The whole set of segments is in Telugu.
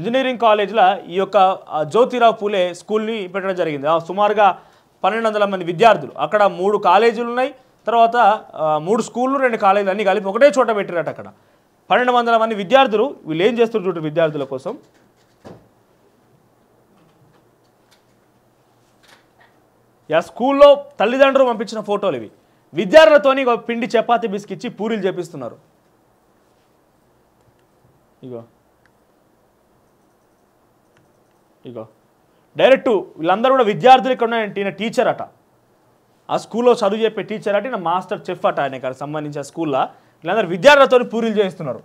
ఇంజనీరింగ్ కాలేజ్లో ఈ యొక్క జ్యోతిరావు పూలే స్కూల్ని పెట్టడం జరిగింది. సుమారుగా 1200 మంది విద్యార్థులు, అక్కడ 3 కాలేజీలు ఉన్నాయి, తర్వాత 3 స్కూళ్ళు 2 కాలేజీలు అన్నీ కలిపి ఒకటే చోట పెట్టిరట. అక్కడ 1200 మంది విద్యార్థులు. వీళ్ళు ఏం చేస్తారు చూడండి విద్యార్థుల కోసం. స్కూల్లో తల్లిదండ్రులు పంపించిన ఫోటోలు ఇవి. విద్యార్థులతోని పిండి చపాతీ బిస్కిచ్చి పూరీలు చేపిస్తున్నారు. ఇగో డైరెక్ట్ వీళ్ళందరూ కూడా విద్యార్థులు. ఇక్కడ ఉన్న టీచర్ అట, ఆ స్కూల్లో చదువు చెప్పే టీచర్ అట, మాస్టర్ చెఫ్ అట ఆయన ఇక్కడ సంబంధించిన స్కూల్లో. వీళ్ళందరూ విద్యార్థులతో పూరీలు చేయిస్తున్నారు.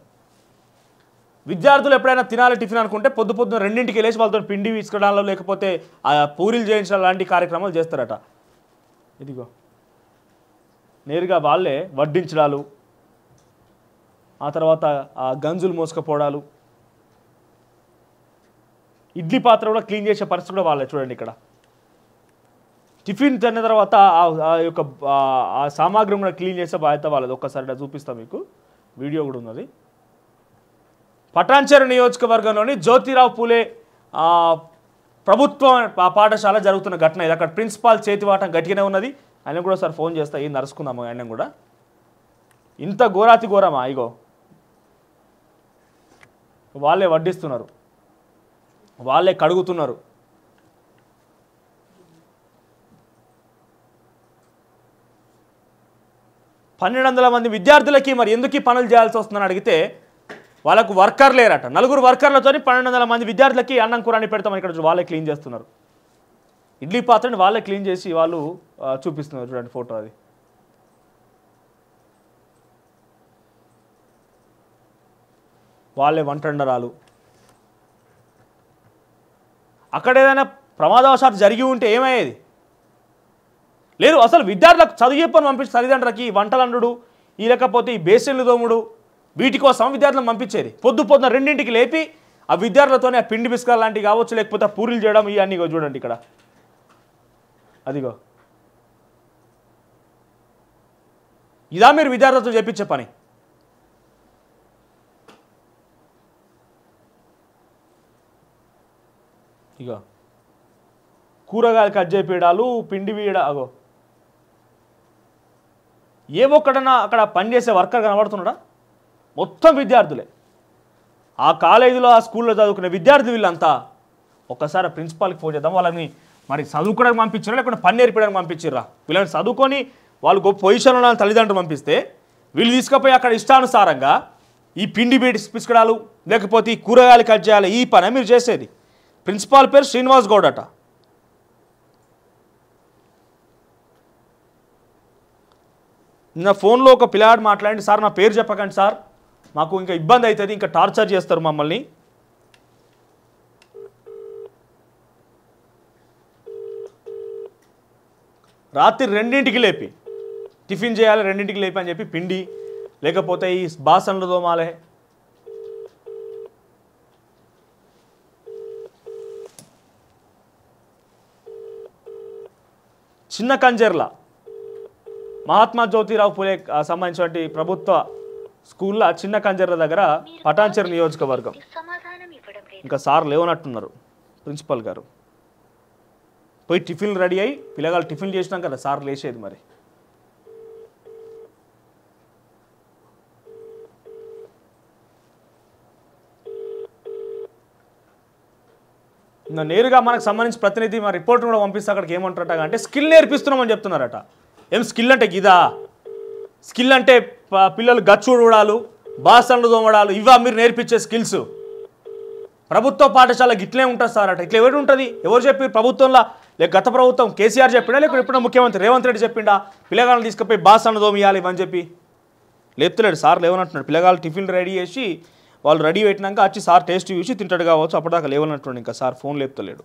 విద్యార్థులు ఎప్పుడైనా తినాలి టిఫిన్ అనుకుంటే పొద్దున 2ంటికి లేచి వాళ్ళతో పిండి తీసుకురావడాలో లేకపోతే ఆ పూరీలు చేయించడం లాంటి కార్యక్రమాలు చేస్తారట. ఇదిగో నేరుగా వాళ్ళే వడ్డించడాలు, ఆ తర్వాత ఆ గంజులు మోసుకపోవడాలు, ఇడ్లీ పాత్ర కూడా క్లీన్ చేసే పరిస్థితి కూడా వాళ్ళే. చూడండి ఇక్కడ టిఫిన్ తిన్న తర్వాత ఆ యొక్క ఆ సామాగ్రి కూడా క్లీన్ చేసే బాధ్యత వాళ్ళది. ఒక్కసారి చూపిస్తాం మీకు, వీడియో కూడా ఉన్నది. పటాన్చెరు నియోజకవర్గంలోని జ్యోతిరావు పూలే ప్రభుత్వ పాఠశాల జరుగుతున్న ఘటన ఇది. అక్కడ ప్రిన్సిపాల్ చేతివాటం గట్టిగానే ఉన్నది. ఆయన కూడా సార్ ఫోన్ చేస్తా, ఏం నరుచుకుందాము ఆయన కూడా. ఇంత ఘోరాతి ఘోరమా? ఇగో వాళ్ళే వడ్డిస్తున్నారు, వాళ్ళే కడుగుతున్నారు. పన్నెండు మంది విద్యార్థులకి మరి ఎందుకు పనులు చేయాల్సి వస్తుందని అడిగితే వాళ్ళకు వర్కర్ లేరట. 4 వర్కర్లతో 1200 మంది విద్యార్థులకి అన్నం కూరని పెడతామని ఇక్కడ వాళ్ళే క్లీన్ చేస్తున్నారు. ఇడ్లీ పాత్రని వాళ్ళే క్లీన్ చేసి వాళ్ళు చూపిస్తున్నారు. చూడండి ఫోటో అది. వాళ్ళే వంటండరాలు. అక్కడ ఏదైనా ప్రమాదవశాత్తు జరిగి ఉంటే ఏమయ్యేది? లేదు, అసలు విద్యార్థులకు చదువు చెప్పని పంపించి తల్లిదండ్రులకి వంటలండు ఈ లేకపోతే ఈ బేసిన్లు దోముడు వీటి కోసం విద్యార్థులను పంపించేది. పొద్దున 2ంటికి లేపి ఆ విద్యార్థులతోనే ఆ పిండి బిస్కట్ లాంటివి కావచ్చు, లేకపోతే పూరీలు చేయడం ఇవన్నీ చూడండి ఇక్కడ. అదిగో ఇదా మీరు విద్యార్థులతో చెప్పించే పని? ఇగో కూరగాయలు కట్ చేపియడాలు, పిండి వీయడా. అగో ఏ ఒక్కడన్నా అక్కడ పనిచేసే వర్కర్ కనబడుతున్నాడా? మొత్తం విద్యార్థులే. ఆ కాలేజీలో ఆ స్కూల్లో చదువుకునే విద్యార్థి వీళ్ళంతా. ఒక్కసారి ప్రిన్సిపాల్కి ఫోన్ చేద్దాం. వాళ్ళని మరి చదువుకోవడానికి పంపించారా లేకపోతే పని నేర్పడానికి పంపించారా? వీళ్ళని చదువుకొని వాళ్ళు గొప్ప పొజిషన్లో ఉన్న తల్లిదండ్రులు పంపిస్తే వీళ్ళు తీసుకుపోయి అక్కడ ఇష్టానుసారంగా ఈ పిండి పిసుకడాలు లేకపోతే ఈ కూరగాయలు కట్ చేయాలి, ఈ పని మీరు చేసేది. ప్రిన్సిపాల్ పేరు శ్రీనివాస్ గౌడ్ అట. నిన్న ఫోన్లో ఒక పిల్లాడు మాట్లాడి, సార్ నా పేరు చెప్పకండి సార్, మాకు ఇంకా ఇబ్బంది అవుతుంది, ఇంకా టార్చర్ చేస్తారు మమ్మల్ని. రాత్రి 2ంటికి లేపి టిఫిన్ చేయాలి, 2ంటికి లేపి అని చెప్పి పిండి లేకపోతే ఈ బాసన్లు దోమాలే. చిన్న కంజర్ల మహాత్మా జ్యోతిరావు పూలే సంబంధించినటువంటి ప్రభుత్వ స్కూల్లో చిన్న కంజర్ల దగ్గర పటాన్చెరు నియోజకవర్గం. ఇంకా సార్ లేవనట్టున్నారు ప్రిన్సిపల్ గారు. పోయి టిఫిన్లు రెడీ అయ్యి పిల్లగాళ్ళు టిఫిన్ చేసినాం కదా సార్ లేచేది. మరి నేరుగా మనకు సంబంధించి ప్రతినిధి మా రిపోర్టర్ కూడా పంపిస్తే అక్కడికి ఏమంటారట అంటే స్కిల్ నేర్పిస్తున్నామని చెప్తున్నారట. ఏం స్కిల్ అంటే ఇదా? స్కిల్ అంటే పిల్లలు గచ్చుడాలు, బాసన్లు దోమడాలు, ఇవా మీరు నేర్పించే స్కిల్స్? ప్రభుత్వ పాఠశాల గిట్లే ఉంటుంది సార్ అట. ఇట్లా ఎవరు ఉంటుంది? ఎవరు చెప్పి? ప్రభుత్వంలో లేక గత ప్రభుత్వం కేసీఆర్ చెప్పిండా లేకపోతే ఎప్పుడైనా ముఖ్యమంత్రి రేవంత్ రెడ్డి చెప్పిండా పిల్లగాళ్ళని తీసుకుపోయి బాసన్లు దోమియాలి ఇవని చెప్పి? లేపుతలేడు సార్, లేవనంటున్నాడు. పిల్లగాళ్ళు టిఫిన్ రెడీ చేసి వాళ్ళు రెడీ పెట్టినాక వచ్చి సార్ టేస్ట్ చూసి తింటాడు కావచ్చు, అప్పటిదాకా లేవనట్టుండి ఇంకా సార్ ఫోన్ లేపుతలేడు.